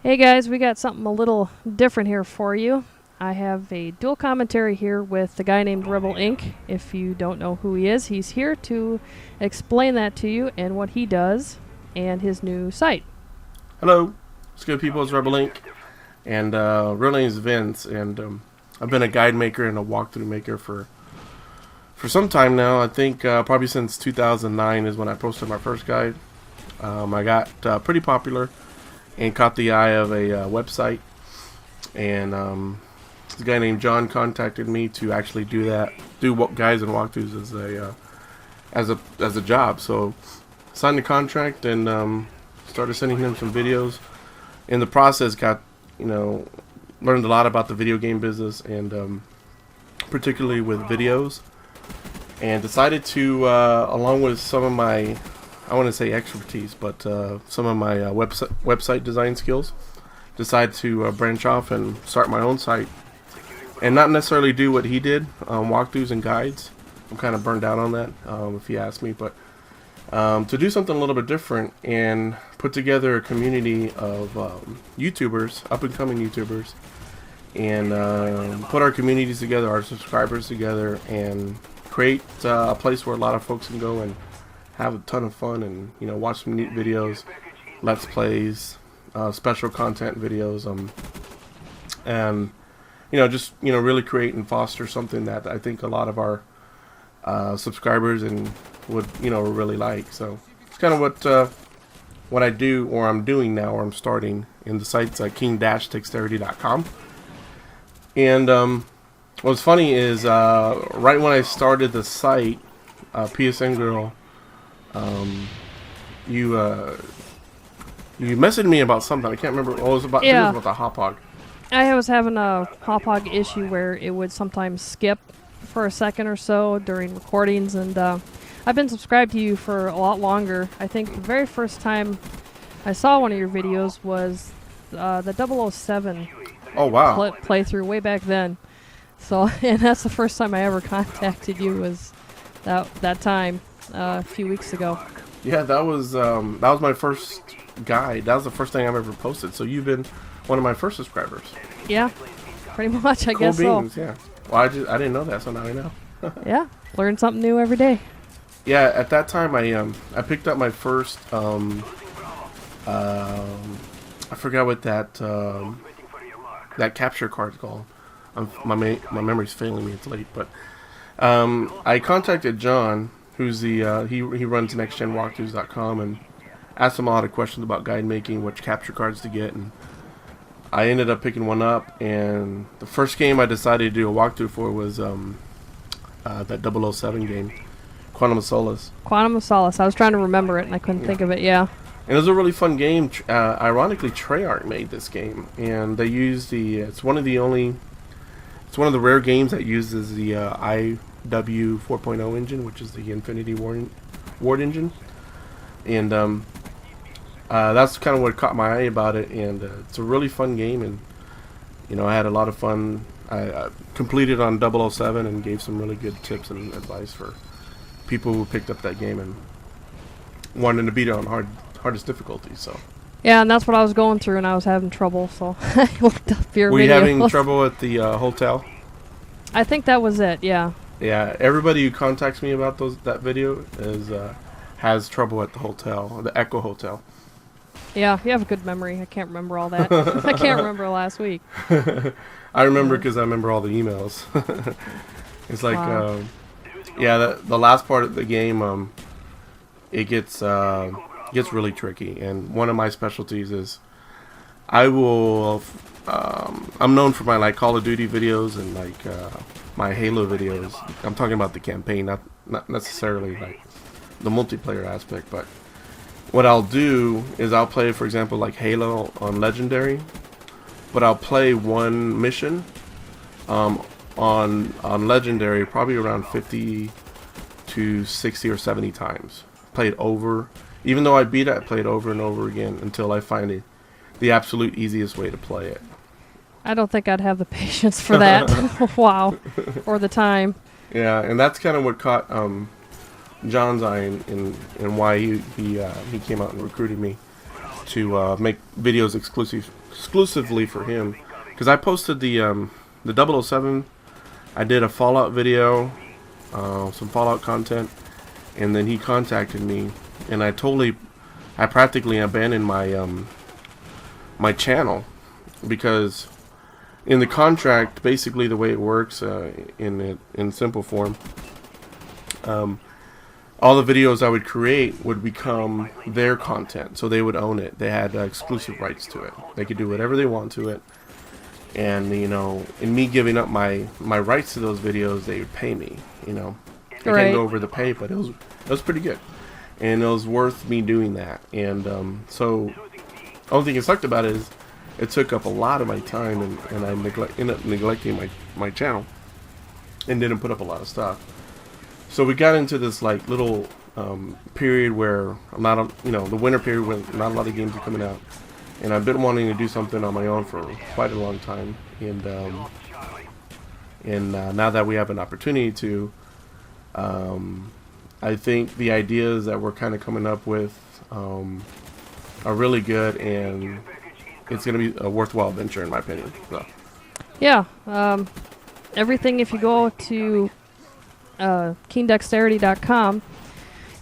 Hey guys, we got something a little different here for you. I have a dual commentary here with the guy named Rebel Inc. If you don't know who he is, he's here to explain that to you and what he does and his new site. Hello, what's good people, it's Rebel Inc. And real name is Vince, and I've been a guide maker and a walkthrough maker for some time now. I think probably since 2009 is when I posted my first guide. I got pretty popular and caught the eye of a website, and this guy named John contacted me to actually do what guides and walkthroughs as a job. So signed the contract and started sending him some videos. In the process, learned a lot about the video game business and particularly with videos, and decided to along with some of my, I want to say expertise, but some of my website design skills, decide to branch off and start my own site, and not necessarily do what he did, walkthroughs and guides. I'm kind of burned out on that, if you ask me, but to do something a little bit different and put together a community of YouTubers, up-and-coming YouTubers, and put our communities together, our subscribers together, and create a place where a lot of folks can go and have a ton of fun and watch some neat videos, let's plays, special content videos, and just really create and foster something that I think a lot of our subscribers and would really like. So it's kind of what I do, or I'm doing now, or I'm starting. In the site's keen-dexterity.com. And what's funny is right when I started the site, PSNGirl, you messaged me about something. I can't remember. Oh, it was about, I think it was about the hop hog. I was having a hop hog issue where it would sometimes skip for a second or so during recordings, and I've been subscribed to you for a lot longer. I think the very first time I saw one of your videos was the 007 Oh wow, playthrough way back then. So, and that's the first time I ever contacted you, was that time a few weeks ago. Yeah, that was my first guide. That was the first thing I've ever posted. So you've been one of my first subscribers. Yeah, pretty much. I cool guess beans, so. Yeah. Well, I didn't know that, so now I know. Yeah, learn something new every day. Yeah, at that time I picked up my first I forgot what that capture card's called. My memory's failing me. It's late, but I contacted John, who's the he runs nextgenwalkthroughs.com, and asked him a lot of questions about guide making, which capture cards to get, and I ended up picking one up. And the first game I decided to do a walkthrough for was that 007 game, Quantum of Solace. Quantum of Solace. I was trying to remember it and I couldn't think of it. Yeah. And it was a really fun game. Ironically, Treyarch made this game, and they used it's one of the rare games that uses the IW 4.0 engine, which is the Infinity Ward engine, and that's kind of what caught my eye about it. And it's a really fun game, and I had a lot of fun. I completed on 007 and gave some really good tips and advice for people who picked up that game and wanted to beat it on hardest difficulty. So yeah, and that's what I was going through, and I was having trouble, so I looked up your Were you video. having trouble at the hotel? I think that was it. Yeah. Yeah, everybody who contacts me about that video has trouble at the hotel, the Echo Hotel. Yeah, you have a good memory. I can't remember all that. I can't remember last week. I remember because I remember all the emails. It's like, wow. Yeah, the last part of the game, it gets really tricky. And one of my specialties is I'm known for my Call of Duty videos and my Halo videos. I'm talking about the campaign, not necessarily the multiplayer aspect, but what I'll do is I'll play, for example, Halo on Legendary, but I'll play one mission on Legendary probably around 50 to 60 or 70 times. Play it over. Even though I beat it, I play it over and over again until I find the absolute easiest way to play it. I don't think I'd have the patience for that. Wow. Or the time. Yeah, and that's kind of what caught John's eye and why he came out and recruited me to make videos exclusively for him, because I posted the 007. I did a Fallout video, some Fallout content, and then he contacted me, and I practically abandoned my channel, because in the contract, basically the way it works, in simple form, all the videos I would create would become their content, so they would own it. They had exclusive rights to it. They could do whatever they want to it, and in me giving up my rights to those videos, they would pay me. I can't go over the pay, but it was pretty good, and it was worth me doing that. And so, the only thing that sucked about it is it took up a lot of my time, and I ended up neglecting my channel and didn't put up a lot of stuff. So we got into this like little period where the winter period when not a lot of games are coming out, and I've been wanting to do something on my own for quite a long time, and now that we have an opportunity to, I think the ideas that we're kind of coming up with are really good, and it's going to be a worthwhile venture in my opinion. So. Yeah, everything, if you go to keen-dexterity.com,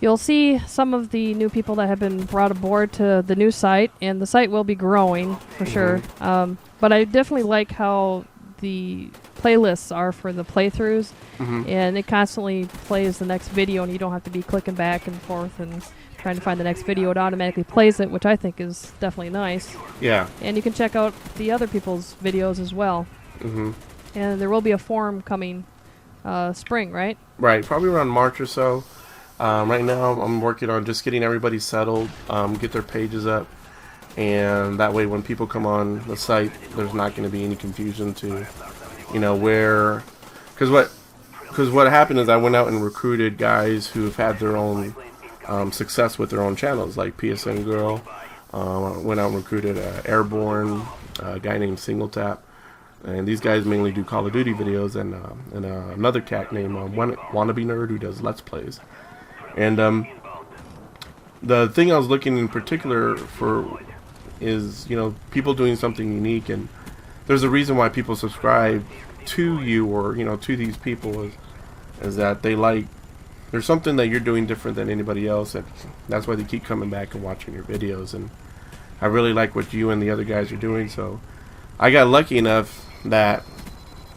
you'll see some of the new people that have been brought aboard to the new site, and the site will be growing for sure. But I definitely like how the playlists are for the playthroughs, and it constantly plays the next video, and you don't have to be clicking back and forth and trying to find the next video. It automatically plays it, which I think is definitely nice. Yeah. And you can check out the other people's videos as well. And there will be a forum coming spring, right? Right, probably around March or so. Right now I'm working on just getting everybody settled, get their pages up, and that way when people come on the site, there's not going to be any confusion to, where, because what happened is I went out and recruited guys who have had their own success with their own channels, like PSNGirl. Went out and recruited Airborne, a guy named Singletap. And these guys mainly do Call of Duty videos, and another cat named Wannabe Nerd who does Let's Plays. And the thing I was looking in particular for is, people doing something unique, and there's a reason why people subscribe to you or, to these people is that they like, there's something that you're doing different than anybody else, and that's why they keep coming back and watching your videos. And I really like what you and the other guys are doing, so I got lucky enough that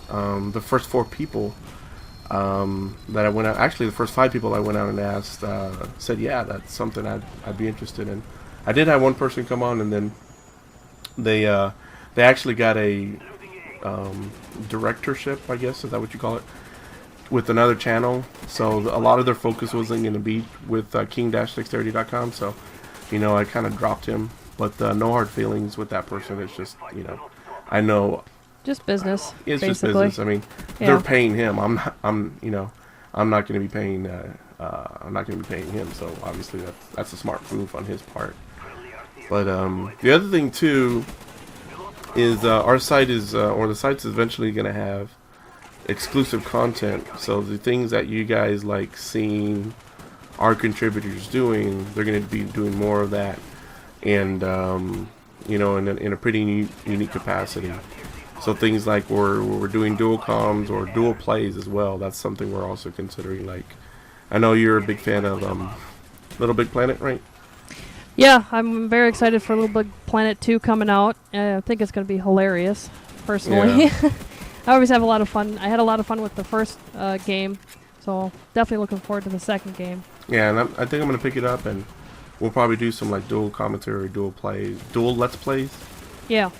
the first 4 people that I went out, actually the first 5 people I went out and asked, said yeah, that's something I'd be interested in. I did have one person come on, and then they actually got a directorship, I guess, is that what you call it, with another channel. So a lot of their focus wasn't going to be with keen-dexterity.com, so I kind of dropped him, but no hard feelings with that person. It's just I know just business. It's basically. Just business. I mean, they're paying him. I'm not going to be paying him. So obviously that's a smart move on his part. But the other thing too is our site is or the site's eventually going to have exclusive content. So the things that you guys like seeing our contributors doing, they're going to be doing more of that, and in a pretty unique capacity. So things like we're doing dual comms or dual plays as well. That's something we're also considering. Like, I know you're a big fan of Little Big Planet, right? Yeah, I'm very excited for Little Big Planet 2 coming out. I think it's going to be hilarious, personally. Yeah. I always have a lot of fun. I had a lot of fun with the first game, so definitely looking forward to the second game. Yeah, and I think I'm going to pick it up, and we'll probably do some like dual commentary, dual Let's Plays. Yeah.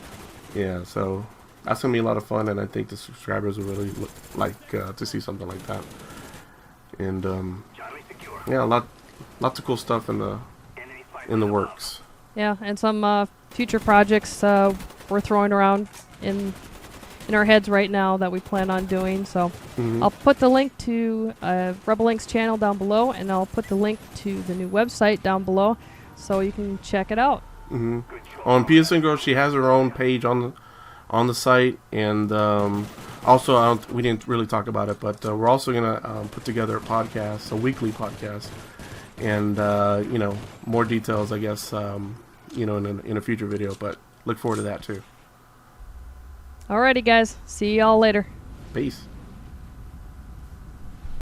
Yeah, so that's going to be a lot of fun, and I think the subscribers will really like to see something like that. And yeah, lots of cool stuff in the works. Yeah, and some future projects we're throwing around in our heads right now that we plan on doing. So I'll put the link to Rebel Link's channel down below, and I'll put the link to the new website down below so you can check it out. On PSNGirl, she has her own page on the site, and also we didn't really talk about it, but we're also gonna put together a weekly podcast, and more details, I guess, in a future video. But look forward to that too. Alrighty, guys. See y'all later. Peace.